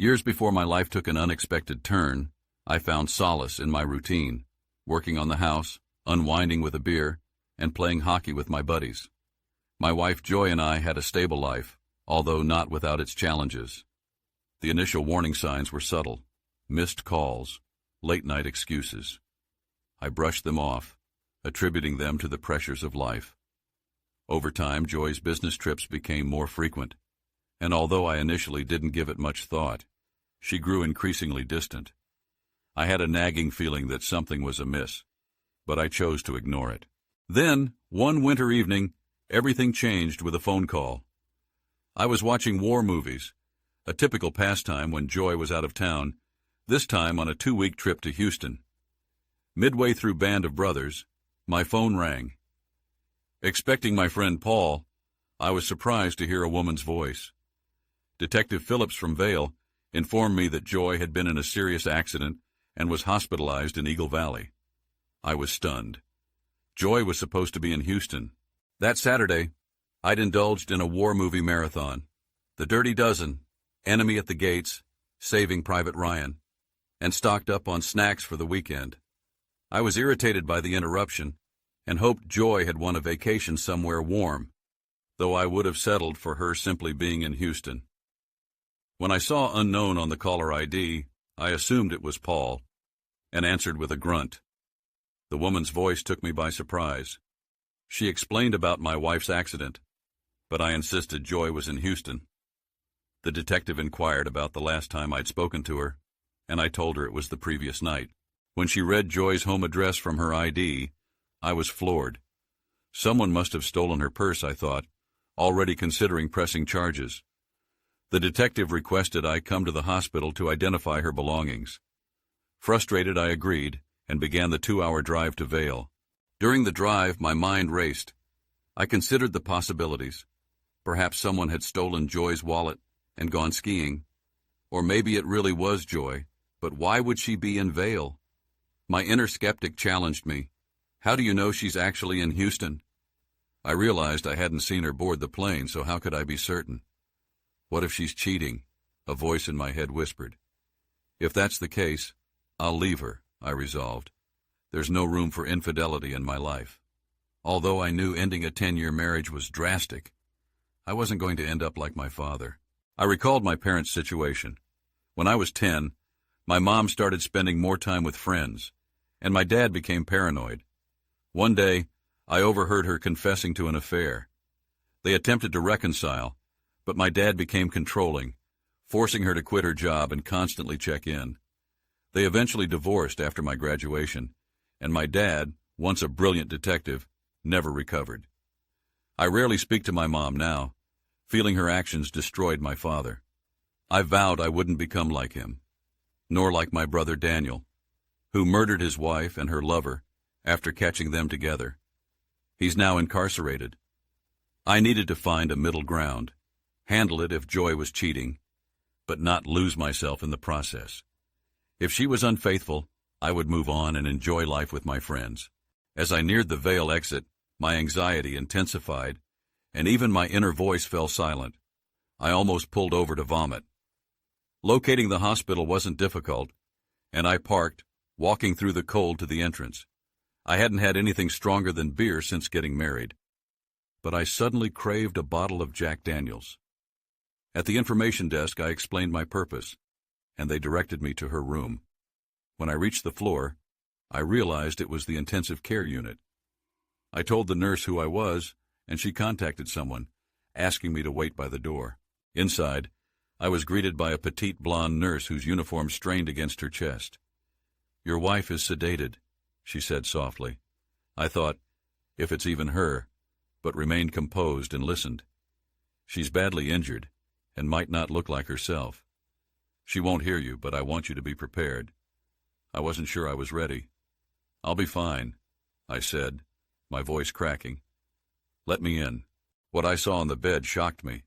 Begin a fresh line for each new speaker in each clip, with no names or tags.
Years before my life took an unexpected turn, I found solace in my routine, working on the house, unwinding with a beer, and playing hockey with my buddies. My wife Joy and I had a stable life, although not without its challenges. The initial warning signs were subtle: missed calls, late-night excuses. I brushed them off, attributing them to the pressures of life. Over time, Joy's business trips became more frequent, and although I initially didn't give it much thought, she grew increasingly distant. I had a nagging feeling that something was amiss, but I chose to ignore it. Then, one winter evening, everything changed with a phone call. I was watching war movies, a typical pastime when Joy was out of town, this time on a 2-week trip to Houston. Midway through Band of Brothers, my phone rang. Expecting my friend Paul, I was surprised to hear a woman's voice. Detective Phillips from Vail informed me that Joy had been in a serious accident and was hospitalized in Eagle Valley. I was stunned. Joy was supposed to be in Houston. That Saturday, I'd indulged in a war movie marathon: The Dirty Dozen, Enemy at the Gates, Saving Private Ryan, and stocked up on snacks for the weekend. I was irritated by the interruption and hoped Joy had won a vacation somewhere warm, though I would have settled for her simply being in Houston. When I saw unknown on the caller ID, I assumed it was Paul, and answered with a grunt. The woman's voice took me by surprise. She explained about my wife's accident, but I insisted Joy was in Houston. The detective inquired about the last time I'd spoken to her, and I told her it was the previous night. When she read Joy's home address from her ID, I was floored. Someone must have stolen her purse, I thought, already considering pressing charges. The detective requested I come to the hospital to identify her belongings. Frustrated, I agreed and began the 2-hour drive to Vail. During the drive, my mind raced. I considered the possibilities. Perhaps someone had stolen Joy's wallet and gone skiing. Or maybe it really was Joy, but why would she be in Vail? My inner skeptic challenged me. How do you know she's actually in Houston? I realized I hadn't seen her board the plane, so how could I be certain? What if she's cheating? A voice in my head whispered. If that's the case, I'll leave her, I resolved. There's no room for infidelity in my life. Although I knew ending a 10-year marriage was drastic, I wasn't going to end up like my father. I recalled my parents' situation. When I was 10, my mom started spending more time with friends, and my dad became paranoid. One day, I overheard her confessing to an affair. They attempted to reconcile, but my dad became controlling, forcing her to quit her job and constantly check in. They eventually divorced after my graduation, and my dad, once a brilliant detective, never recovered. I rarely speak to my mom now, feeling her actions destroyed my father. I vowed I wouldn't become like him, nor like my brother Daniel, who murdered his wife and her lover after catching them together. He's now incarcerated. I needed to find a middle ground, handle it if Joy was cheating, but not lose myself in the process. If she was unfaithful, I would move on and enjoy life with my friends. As I neared the Vail exit, my anxiety intensified, and even my inner voice fell silent. I almost pulled over to vomit. Locating the hospital wasn't difficult, and I parked, walking through the cold to the entrance. I hadn't had anything stronger than beer since getting married, but I suddenly craved a bottle of Jack Daniels. At the information desk, I explained my purpose, and they directed me to her room. When I reached the floor, I realized it was the intensive care unit. I told the nurse who I was, and she contacted someone, asking me to wait by the door. Inside, I was greeted by a petite blonde nurse whose uniform strained against her chest. "Your wife is sedated," she said softly. I thought, if it's even her, but remained composed and listened. "She's badly injured, and might not look like herself. She won't hear you, but I want you to be prepared." I wasn't sure I was ready. "I'll be fine," I said, my voice cracking. "Let me in." What I saw on the bed shocked me.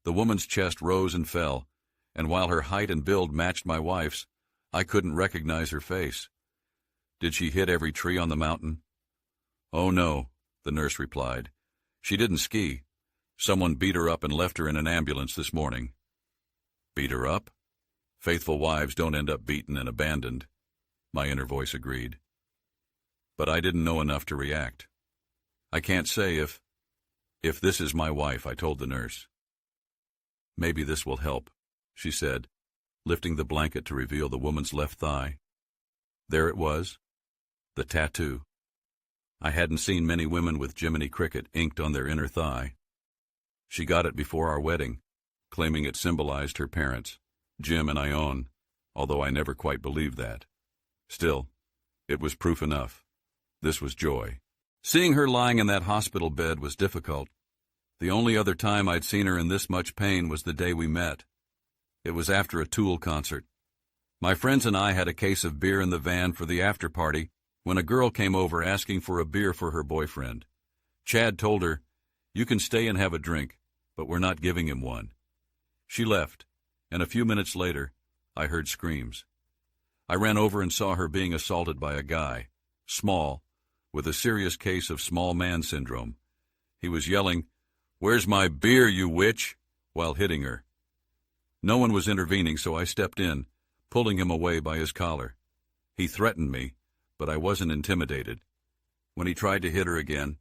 The woman's chest rose and fell, and while her height and build matched my wife's, I couldn't recognize her face. "Did she hit every tree on the mountain?" "Oh, no," the nurse replied. "She didn't ski. Someone beat her up and left her in an ambulance this morning." "Beat her up?" Faithful wives don't end up beaten and abandoned, my inner voice agreed. But I didn't know enough to react. I can't say if this is my wife, I told the nurse. Maybe this will help, she said, lifting the blanket to reveal the woman's left thigh. There it was, the tattoo. I hadn't seen many women with Jiminy Cricket inked on their inner thigh. She got it before our wedding, claiming it symbolized her parents, Jim and Ione, although I never quite believed that. Still, it was proof enough. This was Joy. Seeing her lying in that hospital bed was difficult. The only other time I'd seen her in this much pain was the day we met. It was after a Tool concert. My friends and I had a case of beer in the van for the after party when a girl came over asking for a beer for her boyfriend. Chad told her, "You can stay and have a drink, but we're not giving him one." She left, and a few minutes later, I heard screams. I ran over and saw her being assaulted by a guy, small, with a serious case of small man syndrome. He was yelling, "Where's my beer, you witch?" while hitting her. No one was intervening, so I stepped in, pulling him away by his collar. He threatened me, but I wasn't intimidated. When he tried to hit her again,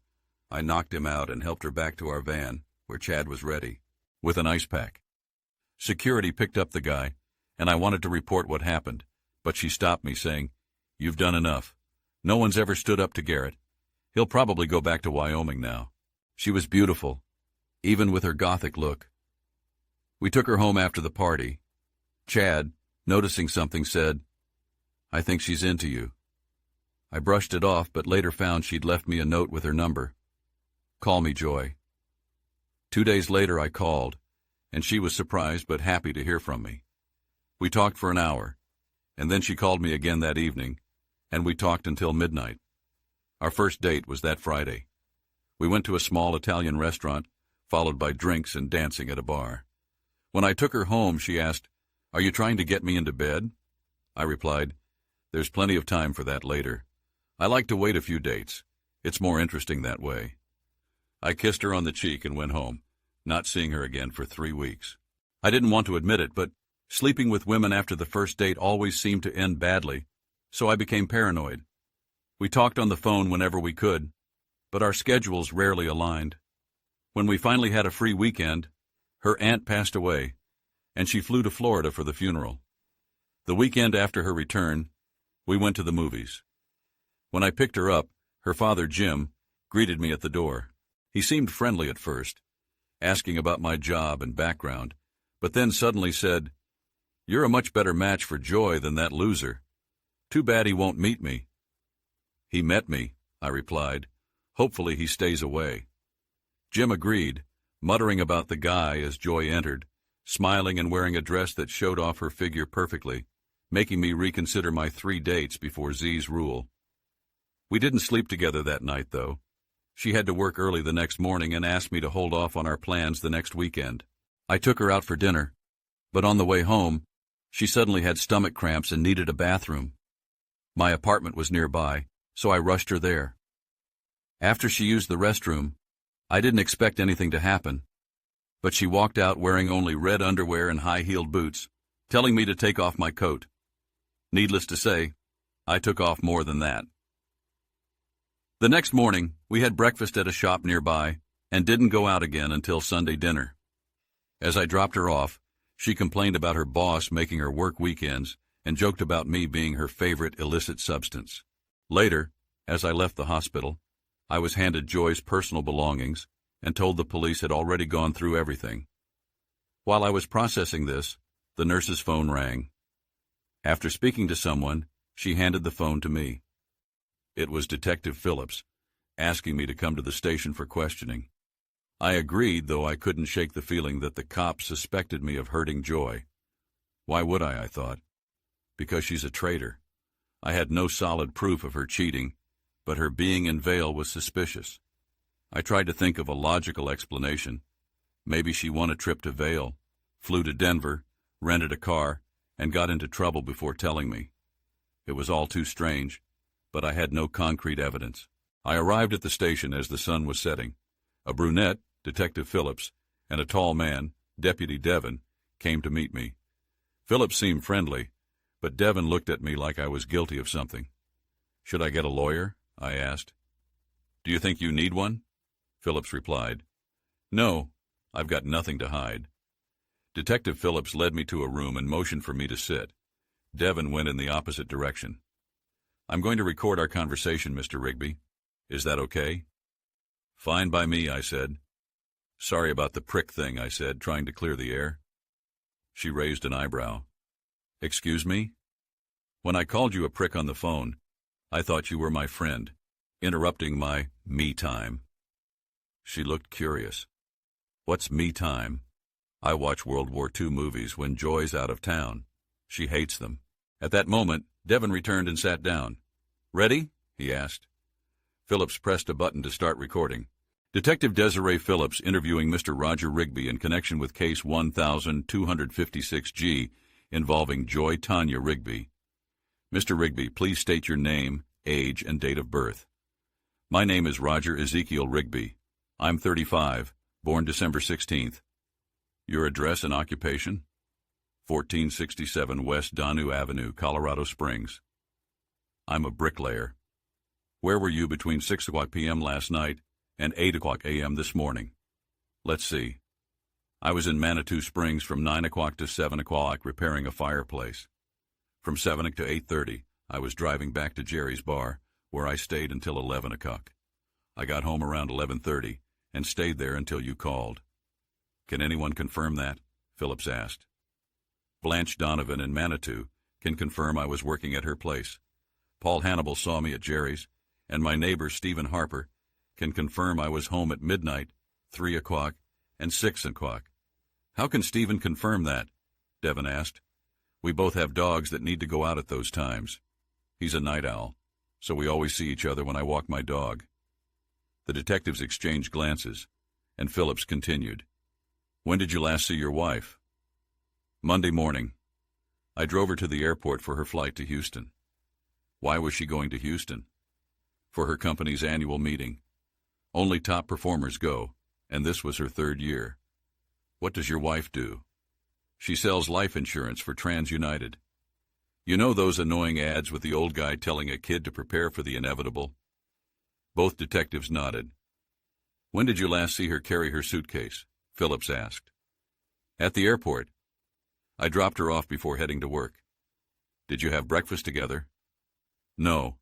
I knocked him out and helped her back to our van, where Chad was ready, with an ice pack. Security picked up the guy, and I wanted to report what happened, but she stopped me, saying, "You've done enough. No one's ever stood up to Garrett. He'll probably go back to Wyoming now." She was beautiful, even with her gothic look. We took her home after the party. Chad, noticing something, said, "I think she's into you." I brushed it off, but later found she'd left me a note with her number. "Call me, Joy." 2 days later I called, and she was surprised but happy to hear from me. We talked for an hour, and then she called me again that evening, and we talked until midnight. Our first date was that Friday. We went to a small Italian restaurant, followed by drinks and dancing at a bar. When I took her home, she asked, "Are you trying to get me into bed?" I replied, "There's plenty of time for that later. I like to wait a few dates. It's more interesting that way." I kissed her on the cheek and went home, not seeing her again for 3 weeks. I didn't want to admit it, but sleeping with women after the first date always seemed to end badly, so I became paranoid. We talked on the phone whenever we could, but our schedules rarely aligned. When we finally had a free weekend, her aunt passed away, and she flew to Florida for the funeral. The weekend after her return, we went to the movies. When I picked her up, her father, Jim, greeted me at the door. He seemed friendly at first, asking about my job and background, but then suddenly said, "You're a much better match for Joy than that loser. Too bad he won't meet me." "He met me," I replied. "Hopefully he stays away." Jim agreed, muttering about the guy as Joy entered, smiling and wearing a dress that showed off her figure perfectly, making me reconsider my 3 dates before Z's rule. We didn't sleep together that night, though. She had to work early the next morning and asked me to hold off on our plans the next weekend. I took her out for dinner, but on the way home, she suddenly had stomach cramps and needed a bathroom. My apartment was nearby, so I rushed her there. After she used the restroom, I didn't expect anything to happen, but she walked out wearing only red underwear and high-heeled boots, telling me to take off my coat. Needless to say, I took off more than that. The next morning, we had breakfast at a shop nearby and didn't go out again until Sunday dinner. As I dropped her off, she complained about her boss making her work weekends and joked about me being her favorite illicit substance. Later, as I left the hospital, I was handed Joy's personal belongings and told the police had already gone through everything. While I was processing this, the nurse's phone rang. After speaking to someone, she handed the phone to me. It was Detective Phillips, asking me to come to the station for questioning. I agreed, though I couldn't shake the feeling that the cops suspected me of hurting Joy. Why would I thought. Because she's a traitor. I had no solid proof of her cheating, but her being in Vail was suspicious. I tried to think of a logical explanation. Maybe she won a trip to Vail, flew to Denver, rented a car, and got into trouble before telling me. It was all too strange, but I had no concrete evidence. I arrived at the station as the sun was setting. A brunette, Detective Phillips, and a tall man, Deputy Devon, came to meet me. Phillips seemed friendly, but Devin looked at me like I was guilty of something. "Should I get a lawyer?" I asked. "Do you think you need one?" Phillips replied. "No, I've got nothing to hide." Detective Phillips led me to a room and motioned for me to sit. Devin went in the opposite direction. "I'm going to record our conversation, Mr. Rigby. Is that okay?" "Fine by me," I said. "Sorry about the prick thing," I said, trying to clear the air. She raised an eyebrow. "Excuse me? When I called you a prick on the phone, I thought you were my friend, interrupting my me time." She looked curious. "What's me time?" "I watch World War II movies when Joy's out of town. She hates them." At that moment, Devin returned and sat down. "Ready?" he asked. Phillips pressed a button to start recording. Detective Desiree Phillips interviewing Mr. Roger Rigby in connection with Case 1256G involving Joy Tanya Rigby. "Mr. Rigby, please state your name, age, and date of birth." "My name is Roger Ezekiel Rigby. I'm 35, born December 16th. "Your address and occupation?" 1467 West Danu Avenue, Colorado Springs. "I'm a bricklayer." "Where were you between 6 o'clock p.m. last night and 8 o'clock a.m. this morning?" "Let's see. I was in Manitou Springs from 9 o'clock to 7 o'clock repairing a fireplace. From 7 to 8:30, I was driving back to Jerry's bar, where I stayed until 11 o'clock. I got home around 11:30 and stayed there until you called." "Can anyone confirm that?" Phillips asked. "Blanche Donovan in Manitou can confirm I was working at her place. Paul Hannibal saw me at Jerry's, and my neighbor Stephen Harper can confirm I was home at midnight, 3 o'clock, and 6 o'clock. "How can Stephen confirm that?" Devin asked. "We both have dogs that need to go out at those times. He's a night owl, so we always see each other when I walk my dog." The detectives exchanged glances, and Phillips continued. "When did you last see your wife?" "Monday morning. I drove her to the airport for her flight to Houston." "Why was she going to Houston?" "For her company's annual meeting. Only top performers go, and this was her 3rd year." "What does your wife do?" "She sells life insurance for TransUnited. You know those annoying ads with the old guy telling a kid to prepare for the inevitable?" Both detectives nodded. "When did you last see her carry her suitcase?" Phillips asked. "At the airport. I dropped her off before heading to work." "Did you have breakfast together?" "No.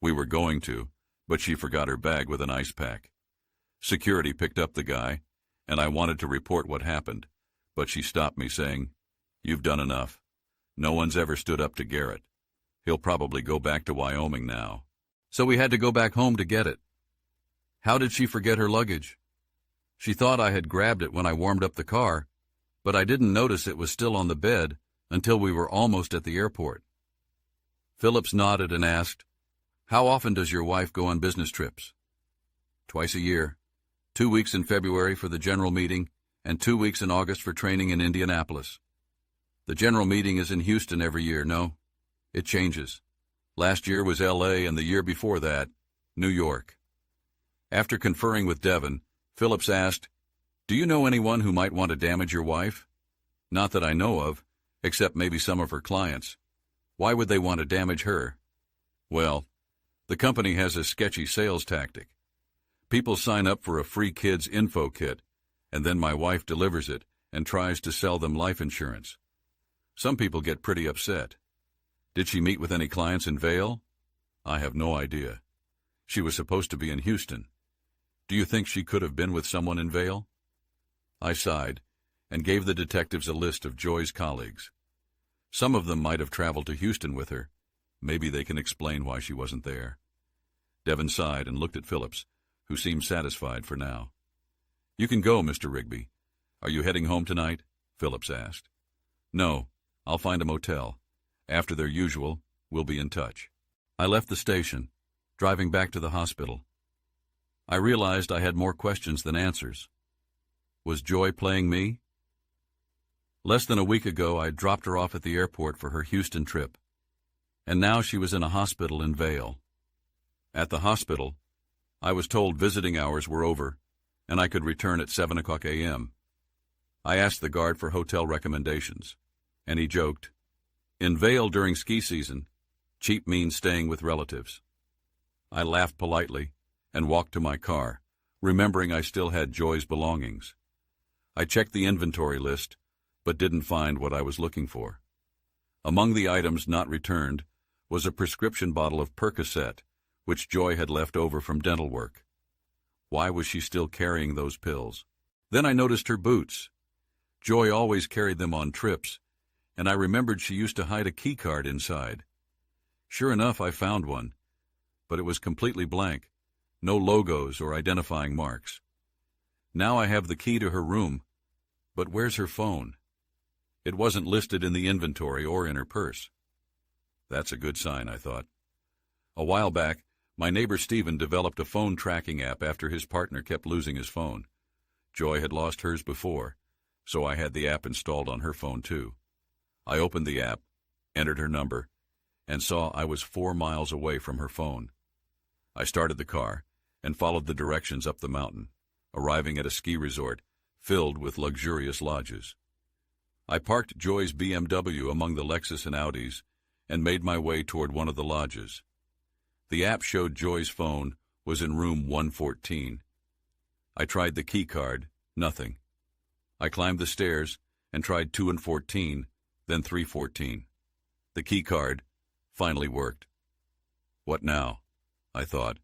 We were going to, but she forgot her bag with an ice pack. Security picked up the guy, and I wanted to report what happened, but she stopped me saying, 'You've done enough. No one's ever stood up to Garrett. He'll probably go back to Wyoming now.' So we had to go back home to get it." "How did she forget her luggage?" "She thought I had grabbed it when I warmed up the car, but I didn't notice it was still on the bed until we were almost at the airport." Phillips nodded and asked, "How often does your wife go on business trips?" "Twice a year. 2 weeks in February for the general meeting and 2 weeks in August for training in Indianapolis. The general meeting is in Houston every year, no? It changes. Last year was L.A. and the year before that, New York." After conferring with Devin, Phillips asked, "Do you know anyone who might want to damage your wife?" "Not that I know of, except maybe some of her clients." "Why would they want to damage her?" "Well, the company has a sketchy sales tactic. People sign up for a free kids info kit, and then my wife delivers it and tries to sell them life insurance. Some people get pretty upset." "Did she meet with any clients in Vail?" "I have no idea. She was supposed to be in Houston. Do you think she could have been with someone in Vail?" I sighed and gave the detectives a list of Joy's colleagues. Some of them might have traveled to Houston with her. Maybe they can explain why she wasn't there. Devin sighed and looked at Phillips, who seemed satisfied for now. "You can go, Mr. Rigby. Are you heading home tonight?" Phillips asked. "No, I'll find a motel. After their usual, we'll be in touch." I left the station, driving back to the hospital. I realized I had more questions than answers. Was Joy playing me? Less than a week ago, I dropped her off at the airport for her Houston trip, and now she was in a hospital in Vail. At the hospital, I was told visiting hours were over, and I could return at 7 o'clock a.m. I asked the guard for hotel recommendations. and he joked, "In Vail during ski season, cheap means staying with relatives." I laughed politely and walked to my car, remembering I still had Joy's belongings. I checked the inventory list, but didn't find what I was looking for. Among the items not returned was a prescription bottle of Percocet, which Joy had left over from dental work. Why was she still carrying those pills? Then I noticed her boots. Joy always carried them on trips, and I remembered she used to hide a key card inside. Sure enough, I found one, but it was completely blank, no logos or identifying marks. Now I have the key to her room, but where's her phone? It wasn't listed in the inventory or in her purse. That's a good sign, I thought. A while back, my neighbor Stephen developed a phone tracking app after his partner kept losing his phone. Joy had lost hers before, so I had the app installed on her phone too. I opened the app, entered her number, and saw I was 4 miles away from her phone. I started the car and followed the directions up the mountain, arriving at a ski resort filled with luxurious lodges. I parked Joy's BMW among the Lexus and Audis and made my way toward one of the lodges. The app showed Joy's phone was in room 114. I tried the key card, nothing. I climbed the stairs and tried 2 and 14, then 314. The key card finally worked. What now? I thought.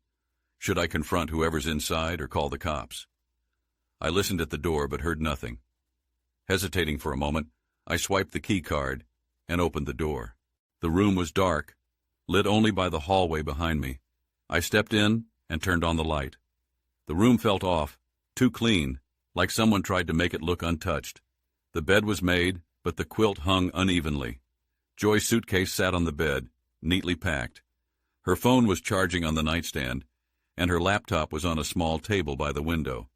Should I confront whoever's inside or call the cops? I listened at the door but heard nothing. Hesitating for a moment, I swiped the key card and opened the door. The room was dark, lit only by the hallway behind me. I stepped in and turned on the light. The room felt off, too clean, like someone tried to make it look untouched. The bed was made, but the quilt hung unevenly. Joy's suitcase sat on the bed, neatly packed. Her phone was charging on the nightstand, and her laptop was on a small table by the window.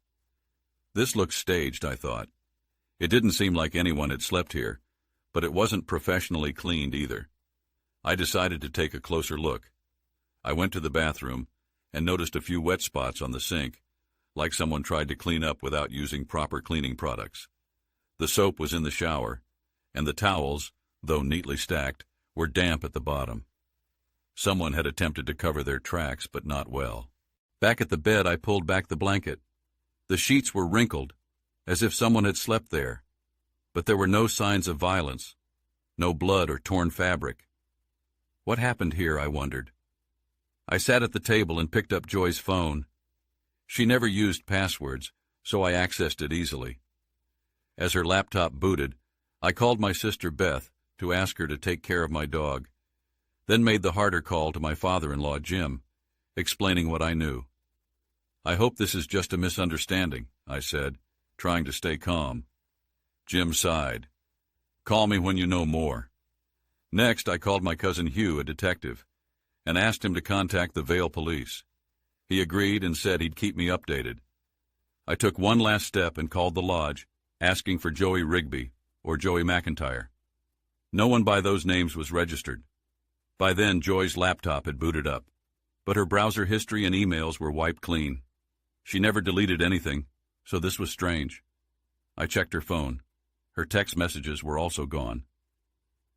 This looked staged, I thought. It didn't seem like anyone had slept here, but it wasn't professionally cleaned either. I decided to take a closer look. I went to the bathroom and noticed a few wet spots on the sink, like someone tried to clean up without using proper cleaning products. The soap was in the shower, and the towels, though neatly stacked, were damp at the bottom. Someone had attempted to cover their tracks, but not well. Back at the bed, I pulled back the blanket. The sheets were wrinkled, as if someone had slept there, but there were no signs of violence, no blood or torn fabric. What happened here, I wondered. I sat at the table and picked up Joy's phone. She never used passwords, so I accessed it easily. As her laptop booted, I called my sister Beth to ask her to take care of my dog, then made the harder call to my father-in-law, Jim, explaining what I knew. "I hope this is just a misunderstanding," I said, trying to stay calm. Jim sighed. "Call me when you know more." Next, I called my cousin Hugh, a detective, and asked him to contact the Vail police. He agreed and said he'd keep me updated. I took one last step and called the lodge, asking for Joey Rigby or Joey McIntyre. No one by those names was registered. By then, Joy's laptop had booted up, but her browser history and emails were wiped clean. She never deleted anything, so this was strange. I checked her phone. Her text messages were also gone.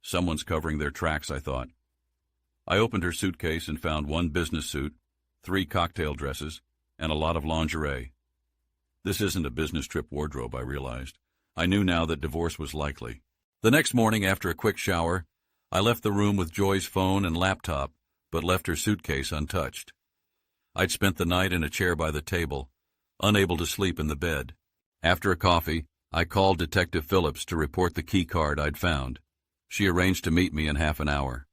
Someone's covering their tracks, I thought. I opened her suitcase and found one business suit, 3 cocktail dresses, and a lot of lingerie. This isn't a business trip wardrobe, I realized. I knew now that divorce was likely. The next morning, after a quick shower, I left the room with Joy's phone and laptop, but left her suitcase untouched. I'd spent the night in a chair by the table, unable to sleep in the bed. After a coffee, I called Detective Phillips to report the key card I'd found. She arranged to meet me in half an hour.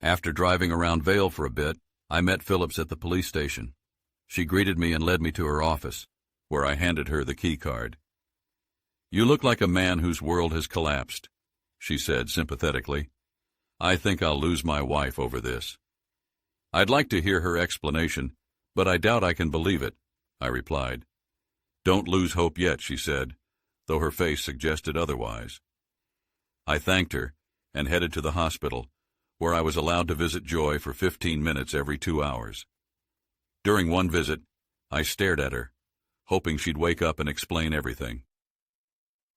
After driving around Vail for a bit, I met Phillips at the police station. She greeted me and led me to her office, where I handed her the key card. "You look like a man whose world has collapsed," she said sympathetically. "I think I'll lose my wife over this." "I'd like to hear her explanation, but I doubt I can believe it," I replied. "Don't lose hope yet," she said, though her face suggested otherwise. I thanked her and headed to the hospital, where I was allowed to visit Joy for 15 minutes every 2 hours. During one visit, I stared at her, hoping she'd wake up and explain everything.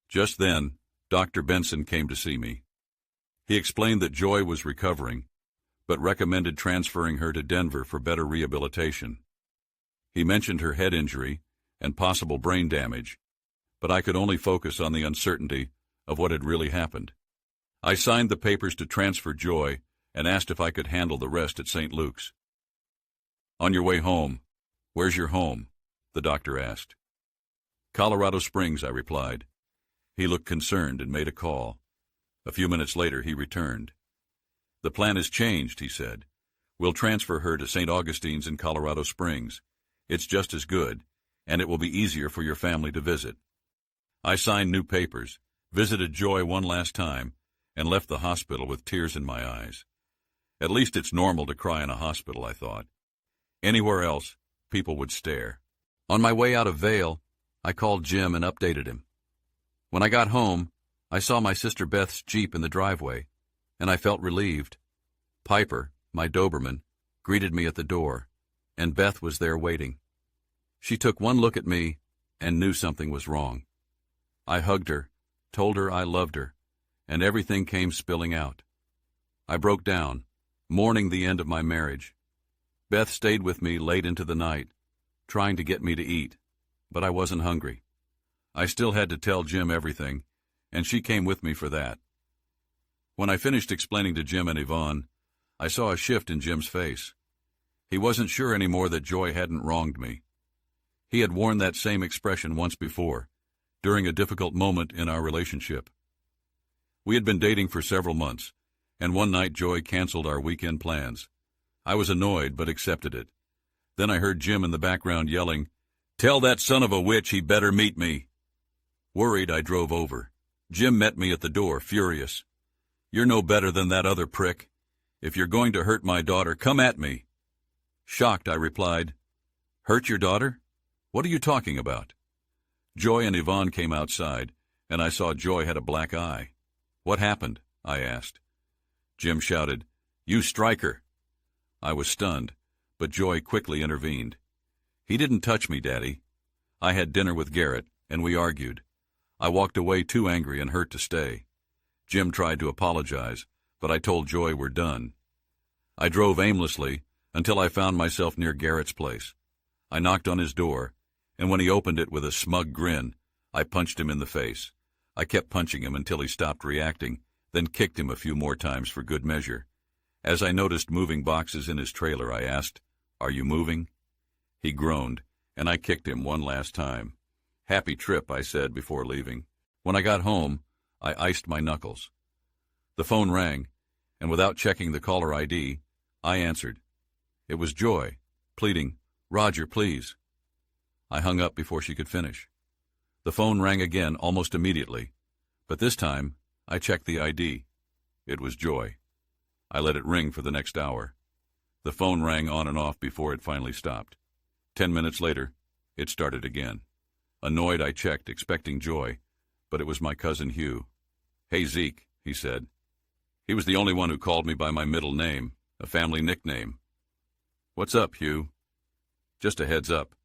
Just then, Dr. Benson came to see me. He explained that Joy was recovering, but recommended transferring her to Denver for better rehabilitation. He mentioned her head injury and possible brain damage, but I could only focus on the uncertainty of what had really happened. I signed the papers to transfer Joy and asked if I could handle the rest at St. Luke's. "On your way home, where's your home?" the doctor asked. "Colorado Springs," I replied. He looked concerned and made a call. A few minutes later, he returned. "The plan has changed," he said. "We'll transfer her to St. Augustine's in Colorado Springs. It's just as good, and it will be easier for your family to visit." I signed new papers, visited Joy one last time, and left the hospital with tears in my eyes. At least it's normal to cry in a hospital, I thought. Anywhere else, people would stare. On my way out of Vail, I called Jim and updated him. When I got home, I saw my sister Beth's Jeep in the driveway, and I felt relieved. Piper, my Doberman, greeted me at the door, and Beth was there waiting. She took one look at me and knew something was wrong. I hugged her, told her I loved her, and everything came spilling out. I broke down, mourning the end of my marriage. Beth stayed with me late into the night, trying to get me to eat, but I wasn't hungry. I still had to tell Jim everything, and she came with me for that. When I finished explaining to Jim and Yvonne, I saw a shift in Jim's face. He wasn't sure anymore that Joy hadn't wronged me. He had worn that same expression once before, during a difficult moment in our relationship. We had been dating for several months, and one night Joy canceled our weekend plans. I was annoyed, but accepted it. Then I heard Jim in the background yelling, "Tell that son of a witch he better meet me." Worried, I drove over. Jim met me at the door, furious. "You're no better than that other prick. If you're going to hurt my daughter, come at me." Shocked, I replied, "Hurt your daughter? What are you talking about?" Joy and Yvonne came outside, and I saw Joy had a black eye. "What happened?" I asked. Jim shouted, "You strike her." I was stunned, but Joy quickly intervened. "He didn't touch me, Daddy. I had dinner with Garrett, and we argued. I walked away too angry and hurt to stay." Jim tried to apologize, but I told Joy we're done. I drove aimlessly until I found myself near Garrett's place. I knocked on his door, and when he opened it with a smug grin, I punched him in the face. I kept punching him until he stopped reacting, then kicked him a few more times for good measure. As I noticed moving boxes in his trailer, I asked, "Are you moving?" He groaned, and I kicked him one last time. "Happy trip," I said before leaving. When I got home, I iced my knuckles. The phone rang, and without checking the caller ID, I answered. It was Joy, pleading, "Roger, please." I hung up before she could finish. The phone rang again almost immediately, but this time I checked the ID. It was Joy. I let it ring for the next hour. The phone rang on and off before it finally stopped. 10 minutes later, it started again. Annoyed, I checked, expecting Joy, but it was my cousin Hugh. "Hey, Zeke," he said. He was the only one who called me by my middle name, a family nickname. "What's up, Hugh?" "Just a heads up.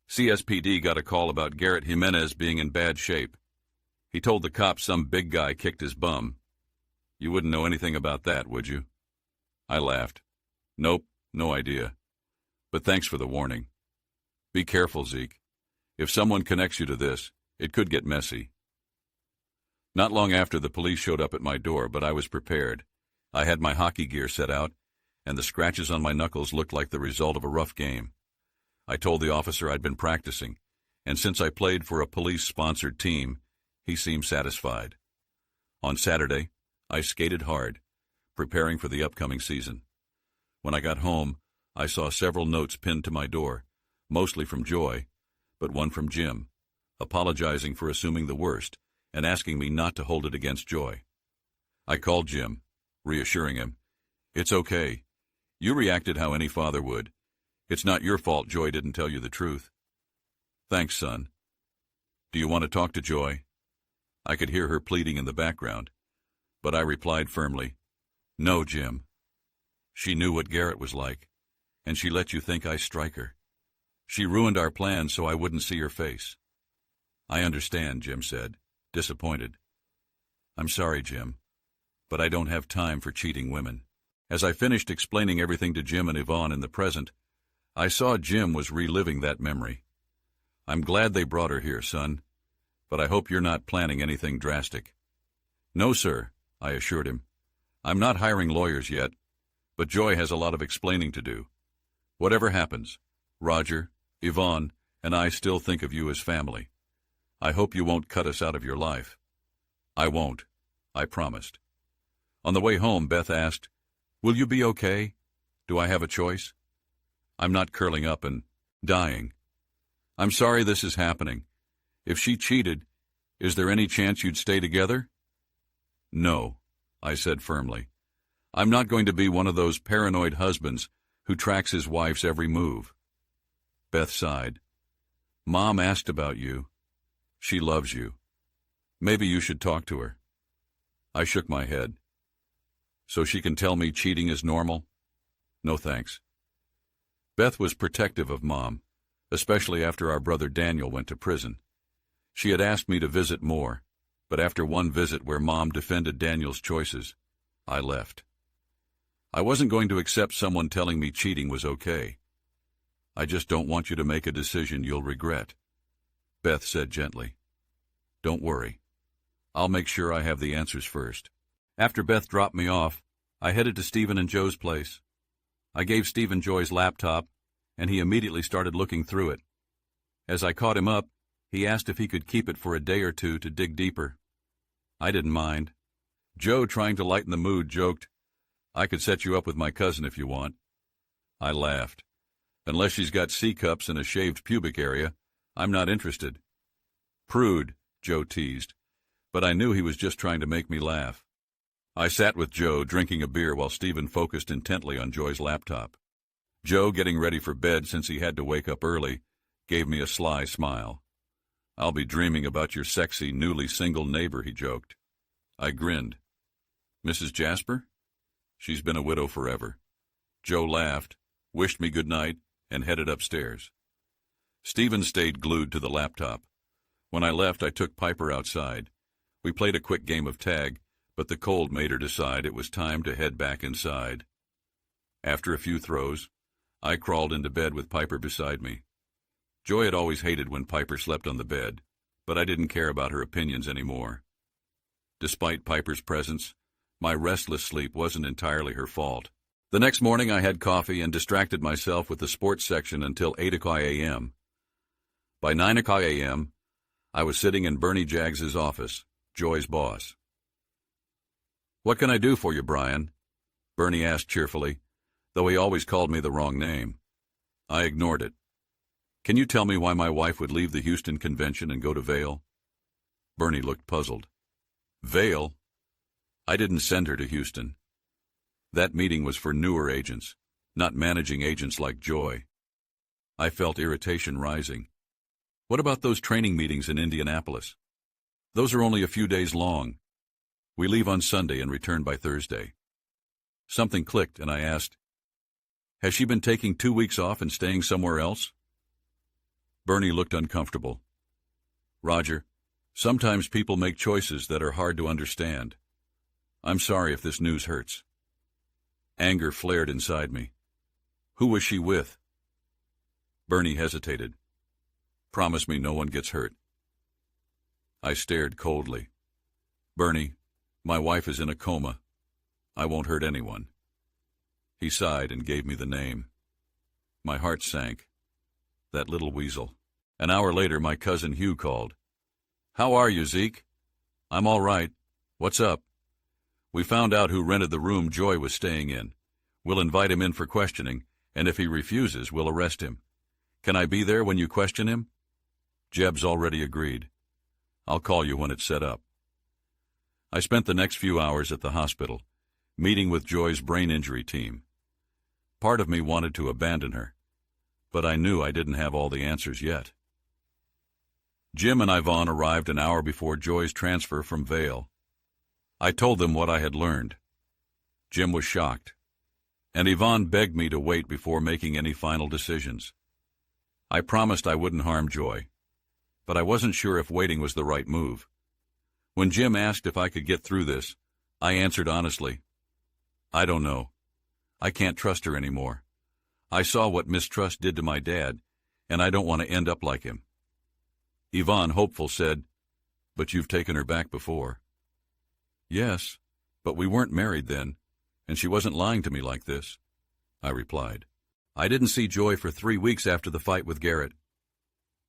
CSPD got a call about Garrett Jimenez being in bad shape. He told the cops some big guy kicked his bum. You wouldn't know anything about that, would you?" I laughed. "Nope, no idea. But thanks for the warning. Be careful, Zeke. If someone connects you to this, it could get messy." Not long after, the police showed up at my door, but I was prepared. I had my hockey gear set out, and the scratches on my knuckles looked like the result of a rough game. I told the officer I'd been practicing, and since I played for a police-sponsored team, he seemed satisfied. On Saturday, I skated hard, preparing for the upcoming season. When I got home, I saw several notes pinned to my door, mostly from Joy, but one from Jim, apologizing for assuming the worst and asking me not to hold it against Joy. I called Jim, reassuring him, "It's okay. You reacted how any father would. It's not your fault Joy didn't tell you the truth." "Thanks, son. Do you want to talk to Joy?" I could hear her pleading in the background, but I replied firmly, "No, Jim. She knew what Garrett was like, and she let you think I strike her. She ruined our plans so I wouldn't see her face." "I understand," Jim said, disappointed. "I'm sorry, Jim. but I don't have time for cheating women. As I finished explaining everything to Jim and Yvonne in the present, I saw Jim was reliving that memory. I'm glad they brought her here, son, but I hope you're not planning anything drastic. No, sir, I assured him. I'm not hiring lawyers yet, but Joy has a lot of explaining to do. Whatever happens, Roger, Yvonne, and I still think of you as family. I hope you won't cut us out of your life. I won't, I promised. On the way home, Beth asked, "Will you be okay? Do I have a choice?" I'm not curling up and dying. I'm sorry this is happening. If she cheated, is there any chance you'd stay together? No, I said firmly. I'm not going to be one of those paranoid husbands who tracks his wife's every move. Beth sighed. Mom asked about you. She loves you. Maybe you should talk to her. I shook my head. So she can tell me cheating is normal? No thanks. Beth was protective of Mom, especially after our brother Daniel went to prison. She had asked me to visit more, but after one visit where Mom defended Daniel's choices, I left. I wasn't going to accept someone telling me cheating was okay. I just don't want you to make a decision you'll regret, Beth said gently. Don't worry. I'll make sure I have the answers first. After Beth dropped me off, I headed to Stephen and Joe's place. I gave Stephen Joy's laptop, and he immediately started looking through it. As I caught him up, he asked if he could keep it for a day or two to dig deeper. I didn't mind. Joe, trying to lighten the mood, joked, "I could set you up with my cousin if you want." I laughed. Unless she's got C-cups and a shaved pubic area, I'm not interested. Prude, Joe teased, but I knew he was just trying to make me laugh. I sat with Joe, drinking a beer while Stephen focused intently on Joy's laptop. Joe, getting ready for bed since he had to wake up early, gave me a sly smile. "I'll be dreaming about your sexy, newly single neighbor," he joked. I grinned. "Mrs. Jasper? She's been a widow forever." Joe laughed, wished me good night, and headed upstairs. Stephen stayed glued to the laptop. When I left, I took Piper outside. We played a quick game of tag, but the cold made her decide it was time to head back inside. After a few throws, I crawled into bed with Piper beside me. Joy had always hated when Piper slept on the bed, but I didn't care about her opinions anymore. Despite Piper's presence, my restless sleep wasn't entirely her fault. The next morning I had coffee and distracted myself with the sports section until 8 o'clock a.m. By 9 o'clock a.m., I was sitting in Bernie Jaggs's office, Joy's boss. "What can I do for you, Brian?" Bernie asked cheerfully, though he always called me the wrong name. I ignored it. "Can you tell me why my wife would leave the Houston convention and go to Vail?" Bernie looked puzzled. "Vail? I didn't send her to Houston. That meeting was for newer agents, not managing agents like Joy." I felt irritation rising. "What about those training meetings in Indianapolis? Those are only a few days long. We leave on Sunday and return by Thursday." Something clicked, and I asked, "Has she been taking 2 weeks off and staying somewhere else?" Bernie looked uncomfortable. "Roger, sometimes people make choices that are hard to understand. I'm sorry if this news hurts." Anger flared inside me. "Who was she with?" Bernie hesitated. "Promise me no one gets hurt." I stared coldly. "Bernie, my wife is in a coma. I won't hurt anyone." He sighed and gave me the name. My heart sank. That little weasel. An hour later, my cousin Hugh called. "How are you, Zeke?" "I'm all right. What's up?" "We found out who rented the room Joy was staying in. We'll invite him in for questioning, and if he refuses, we'll arrest him. Can I be there when you question him?" "Jeb's already agreed. I'll call you when it's set up." I spent the next few hours at the hospital, meeting with Joy's brain injury team. Part of me wanted to abandon her, but I knew I didn't have all the answers yet. Jim and Yvonne arrived an hour before Joy's transfer from Vail. I told them what I had learned. Jim was shocked, and Yvonne begged me to wait before making any final decisions. I promised I wouldn't harm Joy, but I wasn't sure if waiting was the right move. When Jim asked if I could get through this, I answered honestly, I don't know. I can't trust her anymore. I saw what mistrust did to my dad, and I don't want to end up like him. Yvonne, hopeful, said, But you've taken her back before. Yes, but we weren't married then, and she wasn't lying to me like this, I replied. I didn't see Joy for 3 weeks after the fight with Garrett.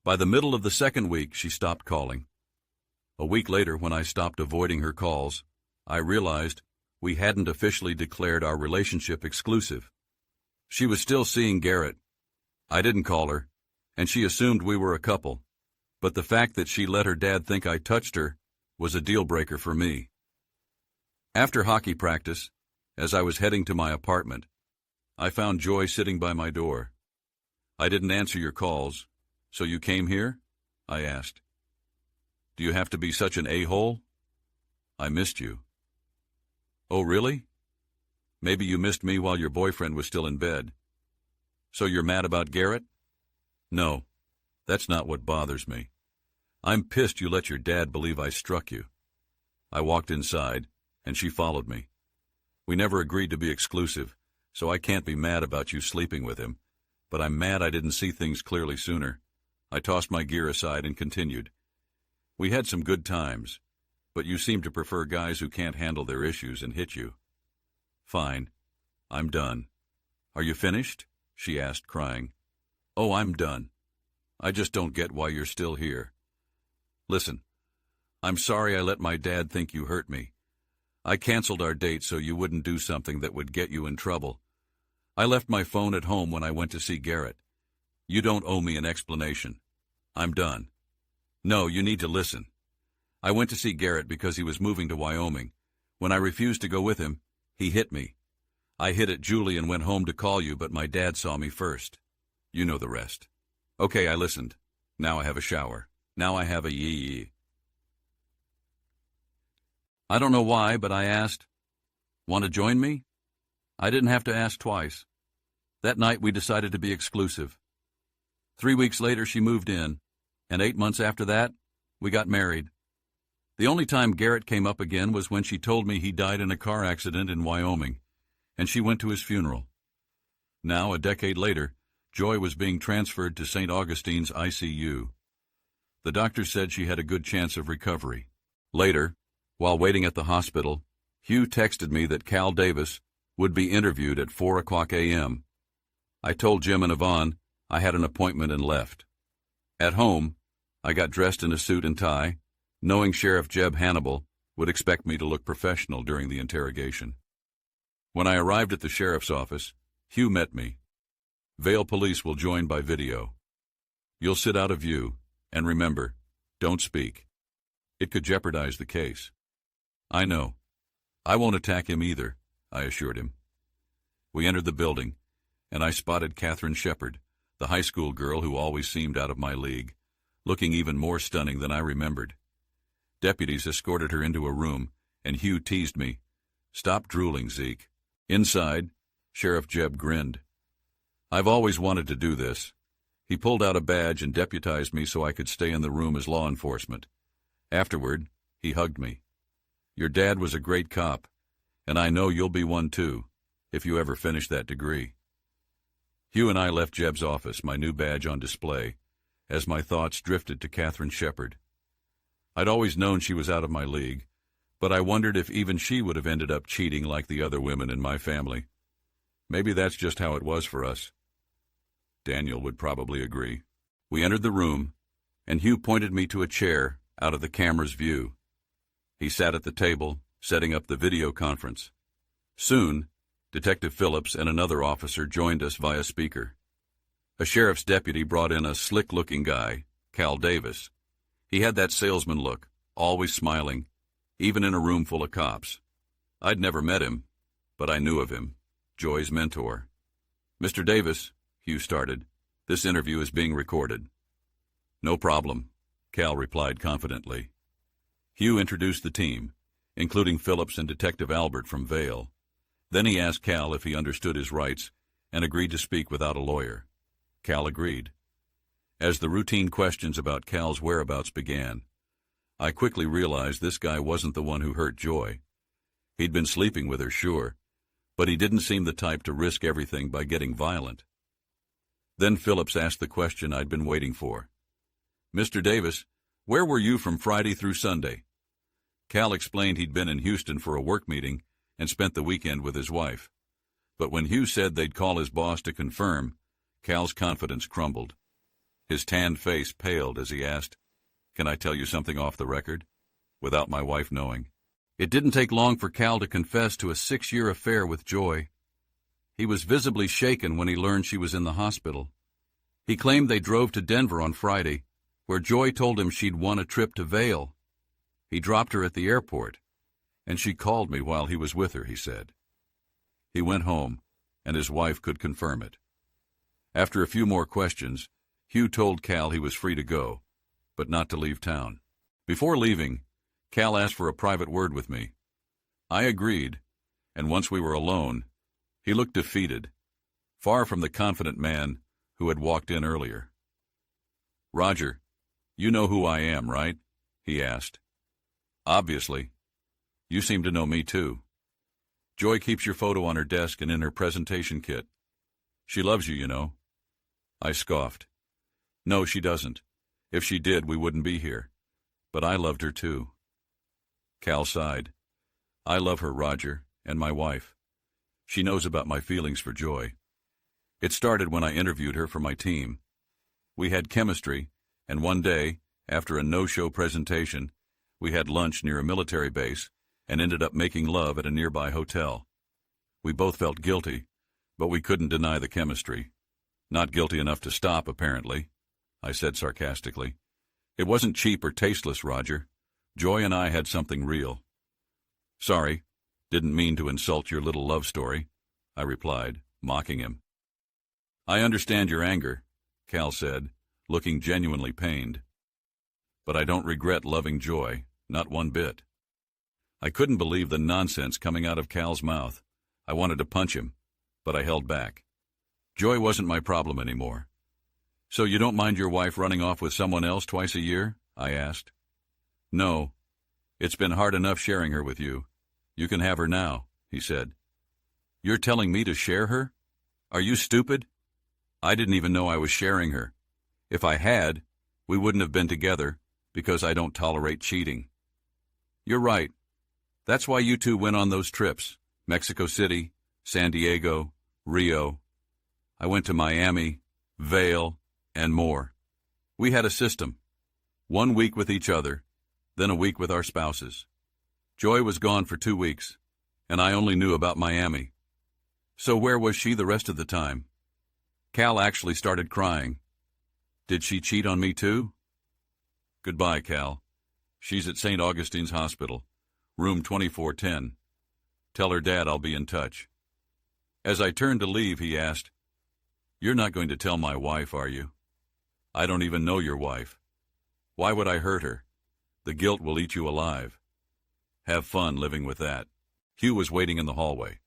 By the middle of the second week, she stopped calling. A week later, when I stopped avoiding her calls, I realized we hadn't officially declared our relationship exclusive. She was still seeing Garrett. I didn't call her, and she assumed we were a couple, but the fact that she let her dad think I touched her was a deal-breaker for me. After hockey practice, as I was heading to my apartment, I found Joy sitting by my door. I didn't answer your calls, so you came here? I asked. Do you have to be such an a-hole? I missed you. Oh, really? Maybe you missed me while your boyfriend was still in bed. So you're mad about Garrett? No, that's not what bothers me. I'm pissed you let your dad believe I struck you. I walked inside, and she followed me. We never agreed to be exclusive, so I can't be mad about you sleeping with him, but I'm mad I didn't see things clearly sooner. I tossed my gear aside and continued. We had some good times, but you seem to prefer guys who can't handle their issues and hit you. Fine. I'm done. Are you finished? She asked, crying. Oh, I'm done. I just don't get why you're still here. Listen, I'm sorry I let my dad think you hurt me. I canceled our date so you wouldn't do something that would get you in trouble. I left my phone at home when I went to see Garrett. You don't owe me an explanation. I'm done. No, you need to listen. I went to see Garrett because he was moving to Wyoming. When I refused to go with him, he hit me. I hid at Julie and went home to call you, but my dad saw me first. You know the rest. Okay, I listened. Now I have a shower. Now I have a yee-yee. I don't know why, but I asked, Want to join me? I didn't have to ask twice. That night we decided to be exclusive. 3 weeks later she moved in, and 8 months after that, we got married. The only time Garrett came up again was when she told me he died in a car accident in Wyoming, and she went to his funeral. Now, a decade later, Joy was being transferred to St. Augustine's ICU. The doctor said she had a good chance of recovery. Later, while waiting at the hospital, Hugh texted me that Cal Davis would be interviewed at 4 o'clock a.m. I told Jim and Yvonne I had an appointment and left. At home, I got dressed in a suit and tie, knowing Sheriff Jeb Hannibal would expect me to look professional during the interrogation. When I arrived at the sheriff's office, Hugh met me. Vail Police will join by video. You'll sit out of view, and remember, don't speak. It could jeopardize the case. I know. I won't attack him either, I assured him. We entered the building, and I spotted Catherine Shepard, the high school girl who always seemed out of my league, looking even more stunning than I remembered. Deputies escorted her into a room, and Hugh teased me, Stop drooling, Zeke. Inside, Sheriff Jeb grinned. I've always wanted to do this. He pulled out a badge and deputized me so I could stay in the room as law enforcement. Afterward, he hugged me. Your dad was a great cop, and I know you'll be one too, if you ever finish that degree. Hugh and I left Jeb's office, my new badge on display, as my thoughts drifted to Catherine Shepard. I'd always known she was out of my league, but I wondered if even she would have ended up cheating like the other women in my family. Maybe that's just how it was for us. Daniel would probably agree. We entered the room, and Hugh pointed me to a chair out of the camera's view. He sat at the table, setting up the video conference. Soon, Detective Phillips and another officer joined us via speaker. A sheriff's deputy brought in a slick-looking guy, Cal Davis. He had that salesman look, always smiling, even in a room full of cops. I'd never met him, but I knew of him, Joy's mentor. Mr. Davis, Hugh started, this interview is being recorded. No problem, Cal replied confidently. Hugh introduced the team, including Phillips and Detective Albert from Vail. Then he asked Cal if he understood his rights and agreed to speak without a lawyer. Cal agreed. As the routine questions about Cal's whereabouts began, I quickly realized this guy wasn't the one who hurt Joy. He'd been sleeping with her, sure, but he didn't seem the type to risk everything by getting violent. Then Phillips asked the question I'd been waiting for. "Mr. Davis, where were you from Friday through Sunday?" Cal explained he'd been in Houston for a work meeting and spent the weekend with his wife. But when Hugh said they'd call his boss to confirm, Cal's confidence crumbled. His tanned face paled as he asked, "Can I tell you something off the record, without my wife knowing?" It didn't take long for Cal to confess to a 6-year affair with Joy. He was visibly shaken when he learned she was in the hospital. He claimed they drove to Denver on Friday, where Joy told him she'd won a trip to Vail. He dropped her at the airport, and she called me while he was with her, he said. He went home, and his wife could confirm it. After a few more questions, Hugh told Cal he was free to go, but not to leave town. Before leaving, Cal asked for a private word with me. I agreed, and once we were alone, he looked defeated, far from the confident man who had walked in earlier. "Roger, you know who I am, right?" he asked. "Obviously. You seem to know me, too. Joy keeps your photo on her desk and in her presentation kit. She loves you, you know." I scoffed. "No, she doesn't. If she did, we wouldn't be here. But I loved her, too." Cal sighed. "I love her, Roger, and my wife. She knows about my feelings for Joy. It started when I interviewed her for my team. We had chemistry, and one day, after a no-show presentation, we had lunch near a military base and ended up making love at a nearby hotel. We both felt guilty, but we couldn't deny the chemistry. Not guilty enough to stop, apparently," I said sarcastically. "It wasn't cheap or tasteless, Roger. Joy and I had something real." "Sorry, didn't mean to insult your little love story," I replied, mocking him. "I understand your anger," Cal said, looking genuinely pained. "But I don't regret loving Joy, not one bit." I couldn't believe the nonsense coming out of Cal's mouth. I wanted to punch him, but I held back. Joy wasn't my problem anymore. "So you don't mind your wife running off with someone else twice a year?" I asked. "No. It's been hard enough sharing her with you. You can have her now," he said. "You're telling me to share her? Are you stupid? I didn't even know I was sharing her. If I had, we wouldn't have been together, because I don't tolerate cheating." "You're right. That's why you two went on those trips. Mexico City, San Diego, Rio. I went to Miami, Vail, and more. We had a system. 1 week with each other, then a week with our spouses. Joy was gone for 2 weeks, and I only knew about Miami. So where was she the rest of the time?" Cal actually started crying. "Did she cheat on me too?" "Goodbye, Cal. She's at St. Augustine's Hospital, room 2410. Tell her Dad I'll be in touch." As I turned to leave, he asked, "You're not going to tell my wife, are you? I don't even know your wife. Why would I hurt her? The guilt will eat you alive. Have fun living with that." Hugh was waiting in the hallway.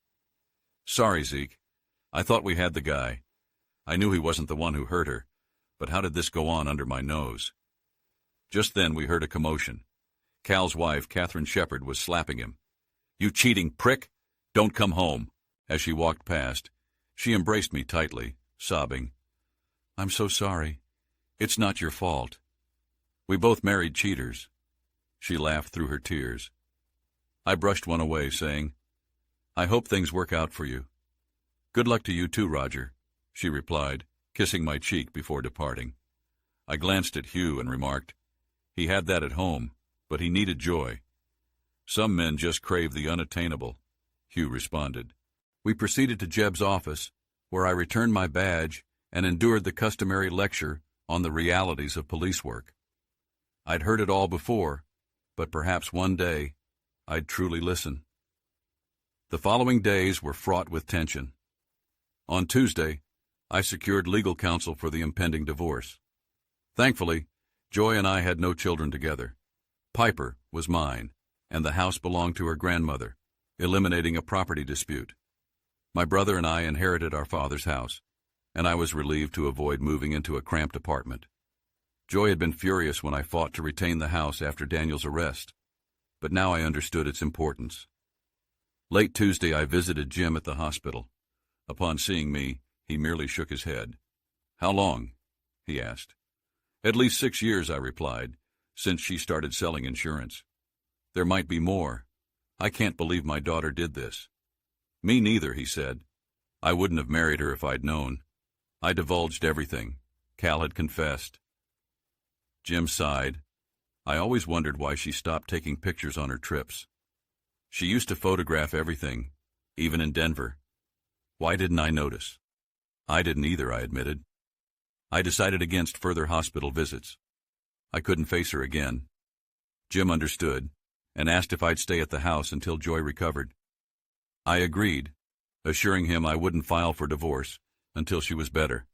"Sorry, Zeke. I thought we had the guy. I knew he wasn't the one who hurt her, but how did this go on under my nose?" Just then we heard a commotion. Cal's wife, Catherine Shepard, was slapping him. "You cheating prick! Don't come home." As she walked past, she embraced me tightly, sobbing, "I'm so sorry. It's not your fault. We both married cheaters." She laughed through her tears. I brushed one away, saying, "I hope things work out for you." "Good luck to you too, Roger," she replied, kissing my cheek before departing. I glanced at Hugh and remarked, "He had that at home, but he needed Joy." "Some men just crave the unattainable," Hugh responded. We proceeded to Jeb's office, where I returned my badge and endured the customary lecture on the realities of police work. I'd heard it all before, but perhaps one day I'd truly listen. The following days were fraught with tension. On Tuesday, I secured legal counsel for the impending divorce. Thankfully, Joy and I had no children together. Piper was mine, and the house belonged to her grandmother, eliminating a property dispute. My brother and I inherited our father's house, and I was relieved to avoid moving into a cramped apartment. Joy had been furious when I fought to retain the house after Daniel's arrest, but now I understood its importance. Late Tuesday, I visited Jim at the hospital. Upon seeing me, he merely shook his head. "How long?" he asked. "At least 6 years," I replied, "since she started selling insurance. There might be more. I can't believe my daughter did this." "Me neither," he said. "I wouldn't have married her if I'd known." I divulged everything. Cal had confessed. Jim sighed. "I always wondered why she stopped taking pictures on her trips. She used to photograph everything, even in Denver. Why didn't I notice?" "I didn't either," I admitted. I decided against further hospital visits. I couldn't face her again. Jim understood and asked if I'd stay at the house until Joy recovered. I agreed, assuring him I wouldn't file for divorce until she was better.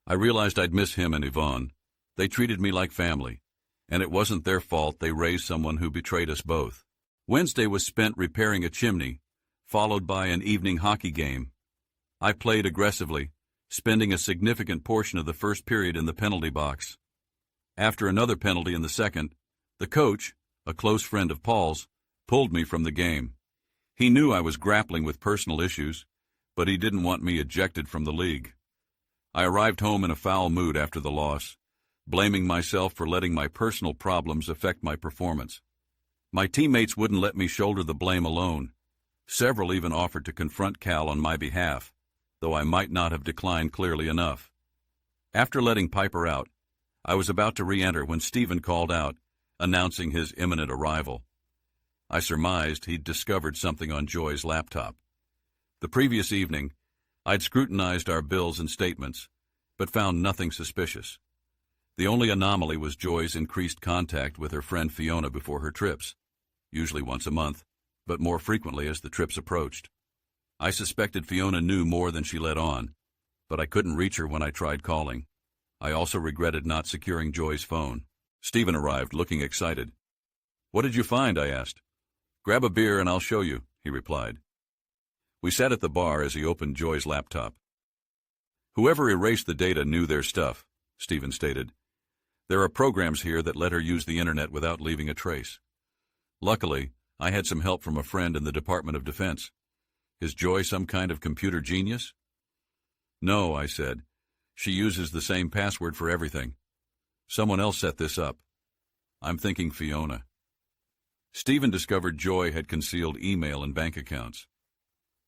I realized I'd miss him and Yvonne. They treated me like family, and it wasn't their fault they raised someone who betrayed us both. Wednesday was spent repairing a chimney, followed by an evening hockey game. I played aggressively, spending a significant portion of the first period in the penalty box. After another penalty in the second, the coach, a close friend of Paul's, pulled me from the game. He knew I was grappling with personal issues, but he didn't want me ejected from the league. I arrived home in a foul mood after the loss, blaming myself for letting my personal problems affect my performance. My teammates wouldn't let me shoulder the blame alone. Several even offered to confront Cal on my behalf, though I might not have declined clearly enough. After letting Piper out, I was about to re-enter when Stephen called out, announcing his imminent arrival. I surmised he'd discovered something on Joy's laptop. The previous evening, I'd scrutinized our bills and statements, but found nothing suspicious. The only anomaly was Joy's increased contact with her friend Fiona before her trips, usually once a month, but more frequently as the trips approached. I suspected Fiona knew more than she let on, but I couldn't reach her when I tried calling. I also regretted not securing Joy's phone. Stephen arrived, looking excited. "What did you find?" I asked. "Grab a beer and I'll show you," he replied. We sat at the bar as he opened Joy's laptop. "Whoever erased the data knew their stuff," Stephen stated. "There are programs here that let her use the internet without leaving a trace. Luckily, I had some help from a friend in the Department of Defense. Is Joy some kind of computer genius?" "No," I said. "She uses the same password for everything. Someone else set this up. I'm thinking Fiona." Stephen discovered Joy had concealed email and bank accounts.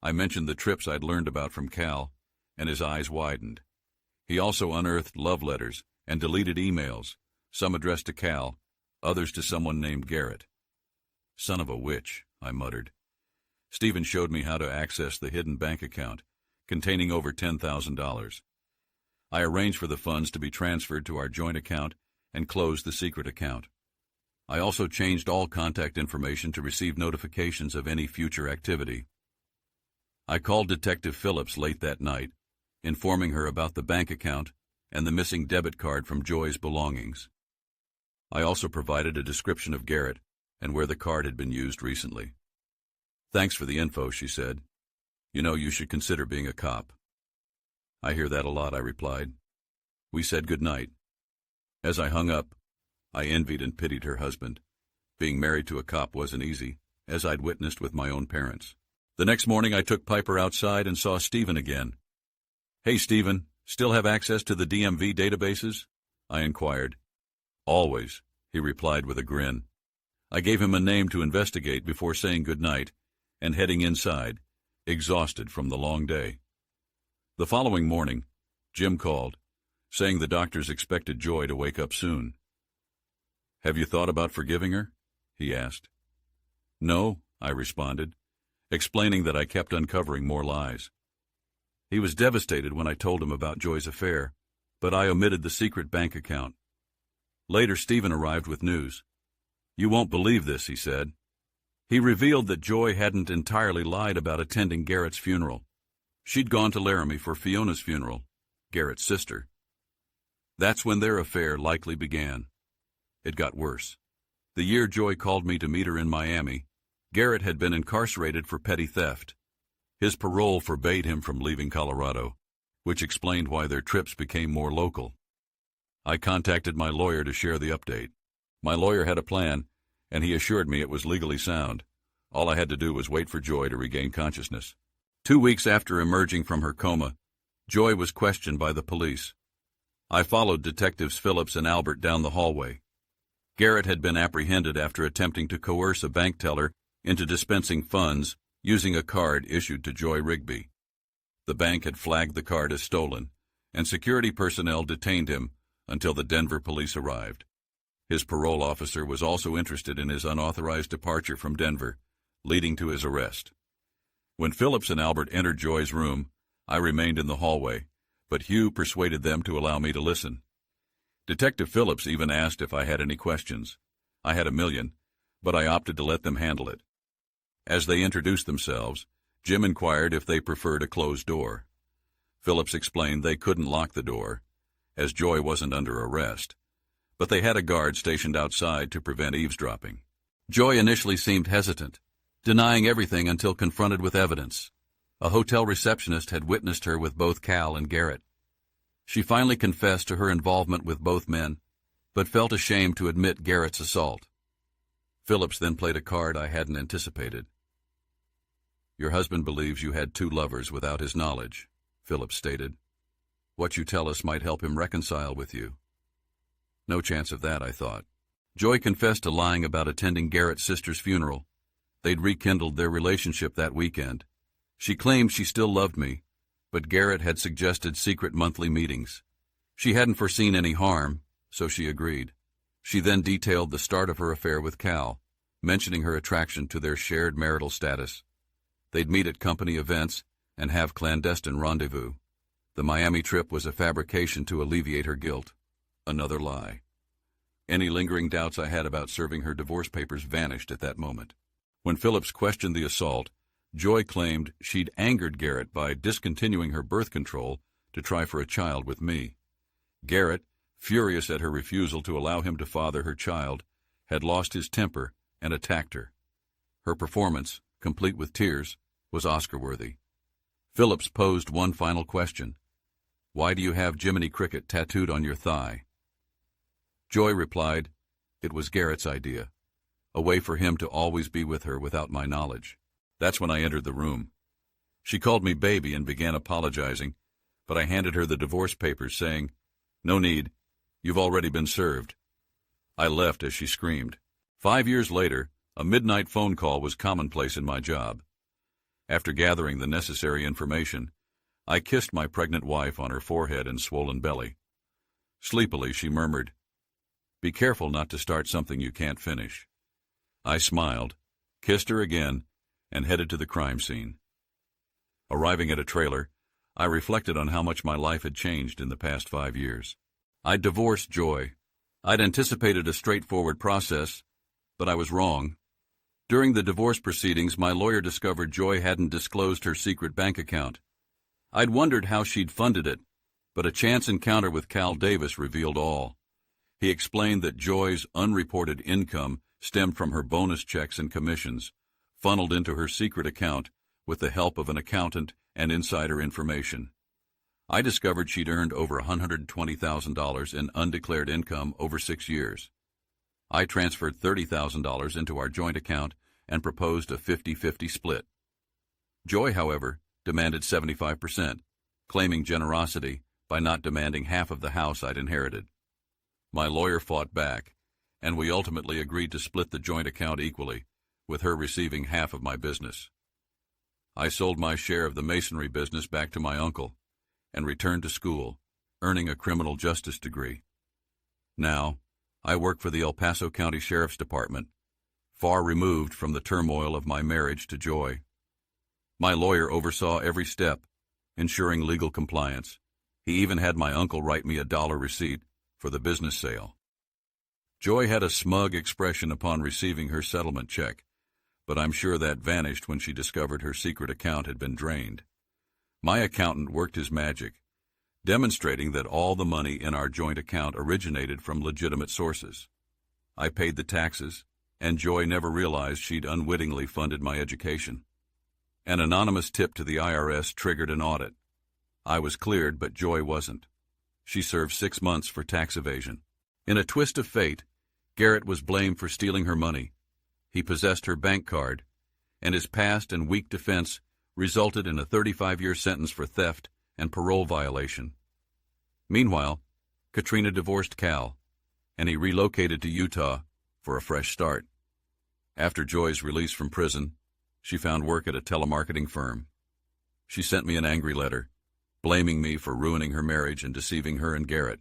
I mentioned the trips I'd learned about from Cal, and his eyes widened. He also unearthed love letters and deleted emails, some addressed to Cal, others to someone named Garrett. "Son of a witch," I muttered. Stephen showed me how to access the hidden bank account, containing over $10,000. I arranged for the funds to be transferred to our joint account and closed the secret account. I also changed all contact information to receive notifications of any future activity. I called Detective Phillips late that night, informing her about the bank account and the missing debit card from Joy's belongings. I also provided a description of Garrett and where the card had been used recently. "Thanks for the info," she said. "You know, you should consider being a cop." "I hear that a lot," I replied. We said good night. As I hung up, I envied and pitied her husband. Being married to a cop wasn't easy, as I'd witnessed with my own parents. The next morning I took Piper outside and saw Stephen again. "Hey, Stephen, still have access to the DMV databases?" I inquired. "Always," he replied with a grin. I gave him a name to investigate before saying good night and heading inside, exhausted from the long day. The following morning, Jim called, saying the doctors expected Joy to wake up soon. "Have you thought about forgiving her?" he asked. "No," I responded, explaining that I kept uncovering more lies. He was devastated when I told him about Joy's affair, but I omitted the secret bank account. Later, Stephen arrived with news. "You won't believe this," he said. He revealed that Joy hadn't entirely lied about attending Garrett's funeral. She'd gone to Laramie for Fiona's funeral, Garrett's sister. That's when their affair likely began. It got worse. The year Joy called me to meet her in Miami, Garrett had been incarcerated for petty theft. His parole forbade him from leaving Colorado, which explained why their trips became more local. I contacted my lawyer to share the update. My lawyer had a plan, and he assured me it was legally sound. All I had to do was wait for Joy to regain consciousness. 2 weeks after emerging from her coma, Joy was questioned by the police. I followed Detectives Phillips and Albert down the hallway. Garrett had been apprehended after attempting to coerce a bank teller into dispensing funds using a card issued to Joy Rigby. The bank had flagged the card as stolen, and security personnel detained him until the Denver police arrived. His parole officer was also interested in his unauthorized departure from Denver, leading to his arrest. When Phillips and Albert entered Joy's room, I remained in the hallway, but Hugh persuaded them to allow me to listen. Detective Phillips even asked if I had any questions. I had a million, but I opted to let them handle it. As they introduced themselves, Jim inquired if they preferred a closed door. Phillips explained they couldn't lock the door, as Joy wasn't under arrest, but they had a guard stationed outside to prevent eavesdropping. Joy initially seemed hesitant, denying everything until confronted with evidence. A hotel receptionist had witnessed her with both Cal and Garrett. She finally confessed to her involvement with both men, but felt ashamed to admit Garrett's assault. Phillips then played a card I hadn't anticipated. "Your husband believes you had 2 lovers without his knowledge," Phillips stated. "What you tell us might help him reconcile with you." No chance of that, I thought. Joy confessed to lying about attending Garrett's sister's funeral. They'd rekindled their relationship that weekend. She claimed she still loved me, but Garrett had suggested secret monthly meetings. She hadn't foreseen any harm, so she agreed. She then detailed the start of her affair with Cal, mentioning her attraction to their shared marital status. They'd meet at company events and have clandestine rendezvous. The Miami trip was a fabrication to alleviate her guilt. Another lie. Any lingering doubts I had about serving her divorce papers vanished at that moment. When Phillips questioned the assault, Joy claimed she'd angered Garrett by discontinuing her birth control to try for a child with me. Garrett, furious at her refusal to allow him to father her child, had lost his temper and attacked her. Her performance, complete with tears, was Oscar-worthy. Phillips posed one final question. "Why do you have Jiminy Cricket tattooed on your thigh?" Joy replied, "It was Garrett's idea, a way for him to always be with her without my knowledge." That's when I entered the room. She called me baby and began apologizing, but I handed her the divorce papers, saying, "No need, you've already been served." I left as she screamed. 5 years later, a midnight phone call was commonplace in my job. After gathering the necessary information, I kissed my pregnant wife on her forehead and swollen belly. Sleepily, she murmured, "Be careful not to start something you can't finish." I smiled, kissed her again, and headed to the crime scene. Arriving at a trailer, I reflected on how much my life had changed in the past 5 years. I'd divorced Joy. I'd anticipated a straightforward process, but I was wrong. During the divorce proceedings, my lawyer discovered Joy hadn't disclosed her secret bank account. I'd wondered how she'd funded it, but a chance encounter with Cal Davis revealed all. He explained that Joy's unreported income stemmed from her bonus checks and commissions, funneled into her secret account with the help of an accountant and insider information. I discovered she'd earned over $120,000 in undeclared income over 6 years. I transferred $30,000 into our joint account and proposed a 50-50 split. Joy, however, demanded 75%, claiming generosity by not demanding half of the house I'd inherited. My lawyer fought back, and we ultimately agreed to split the joint account equally, with her receiving half of my business. I sold my share of the masonry business back to my uncle and returned to school, earning a criminal justice degree. Now, I work for the El Paso County Sheriff's Department, far removed from the turmoil of my marriage to Joy. My lawyer oversaw every step, ensuring legal compliance. He even had my uncle write me a dollar receipt for the business sale. Joy had a smug expression upon receiving her settlement check, but I'm sure that vanished when she discovered her secret account had been drained. My accountant worked his magic, demonstrating that all the money in our joint account originated from legitimate sources. I paid the taxes, and Joy never realized she'd unwittingly funded my education. An anonymous tip to the IRS triggered an audit. I was cleared, but Joy wasn't. She served 6 months for tax evasion. In a twist of fate, Garrett was blamed for stealing her money. He possessed her bank card, and his past and weak defense resulted in a 35-year sentence for theft and parole violation. Meanwhile, Katrina divorced Cal, and he relocated to Utah for a fresh start. After Joy's release from prison, she found work at a telemarketing firm. She sent me an angry letter, blaming me for ruining her marriage and deceiving her and Garrett.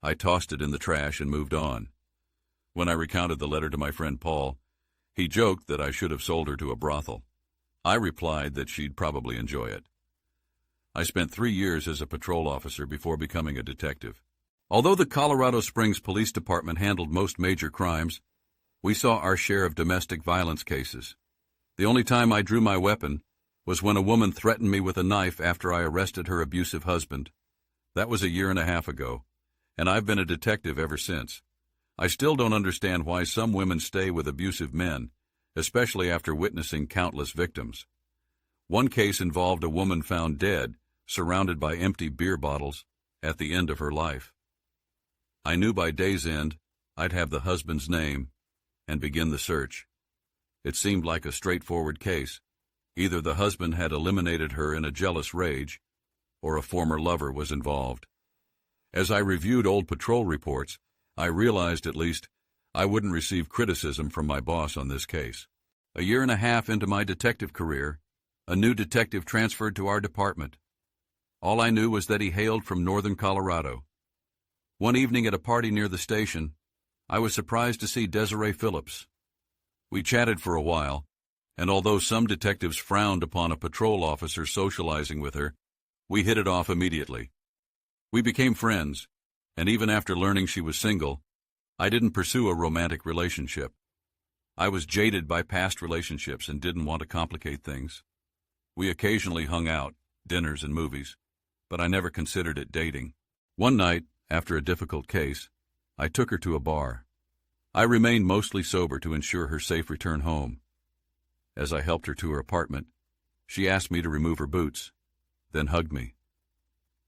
I tossed it in the trash and moved on. When I recounted the letter to my friend Paul, he joked that I should have sold her to a brothel. I replied that she'd probably enjoy it. I spent 3 years as a patrol officer before becoming a detective. Although the Colorado Springs Police Department handled most major crimes, we saw our share of domestic violence cases. The only time I drew my weapon was when a woman threatened me with a knife after I arrested her abusive husband. That was 1.5 years ago, and I've been a detective ever since. I still don't understand why some women stay with abusive men, especially after witnessing countless victims. One case involved a woman found dead, surrounded by empty beer bottles, at the end of her life. I knew by day's end I'd have the husband's name and begin the search. It seemed like a straightforward case. Either the husband had eliminated her in a jealous rage, or a former lover was involved. As I reviewed old patrol reports, I realized at least I wouldn't receive criticism from my boss on this case. 1.5 years into my detective career, a new detective transferred to our department. All I knew was that he hailed from northern Colorado. One evening at a party near the station, I was surprised to see Desiree Phillips. We chatted for a while, and although some detectives frowned upon a patrol officer socializing with her, we hit it off immediately. We became friends, and even after learning she was single, I didn't pursue a romantic relationship. I was jaded by past relationships and didn't want to complicate things. We occasionally hung out, dinners and movies, but I never considered it dating. One night, after a difficult case, I took her to a bar. I remained mostly sober to ensure her safe return home. As I helped her to her apartment, she asked me to remove her boots, then hugged me.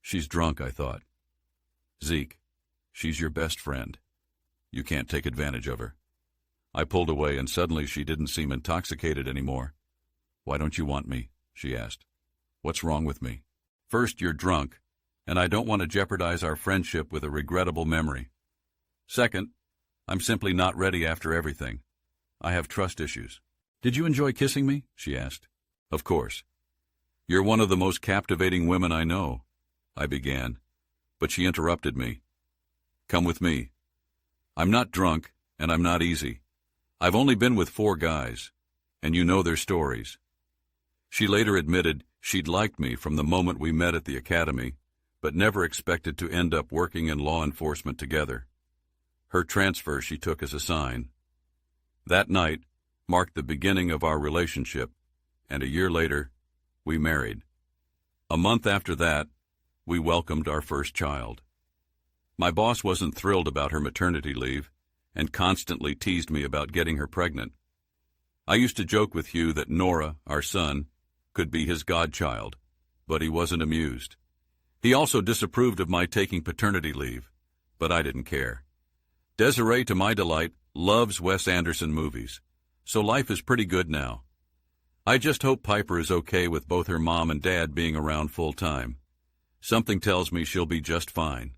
She's drunk, I thought. Zeke, she's your best friend. You can't take advantage of her. I pulled away, and suddenly she didn't seem intoxicated anymore. Why don't you want me? She asked. What's wrong with me? First, you're drunk, and I don't want to jeopardize our friendship with a regrettable memory. Second, I'm simply not ready after everything. I have trust issues. Did you enjoy kissing me? She asked. Of course. You're one of the most captivating women I know, I began, but she interrupted me. Come with me. I'm not drunk, and I'm not easy. I've only been with 4 guys, and you know their stories. She later admitted she'd liked me from the moment we met at the academy, but never expected to end up working in law enforcement together. Her transfer she took as a sign. That night marked the beginning of our relationship, and 1 year later, we married. A month after that, we welcomed our first child. My boss wasn't thrilled about her maternity leave and constantly teased me about getting her pregnant. I used to joke with Hugh that Nora, our son, could be his godchild, but he wasn't amused. He also disapproved of my taking paternity leave, but I didn't care. Desiree, to my delight, loves Wes Anderson movies, so life is pretty good now. I just hope Piper is okay with both her mom and dad being around full time. Something tells me she'll be just fine.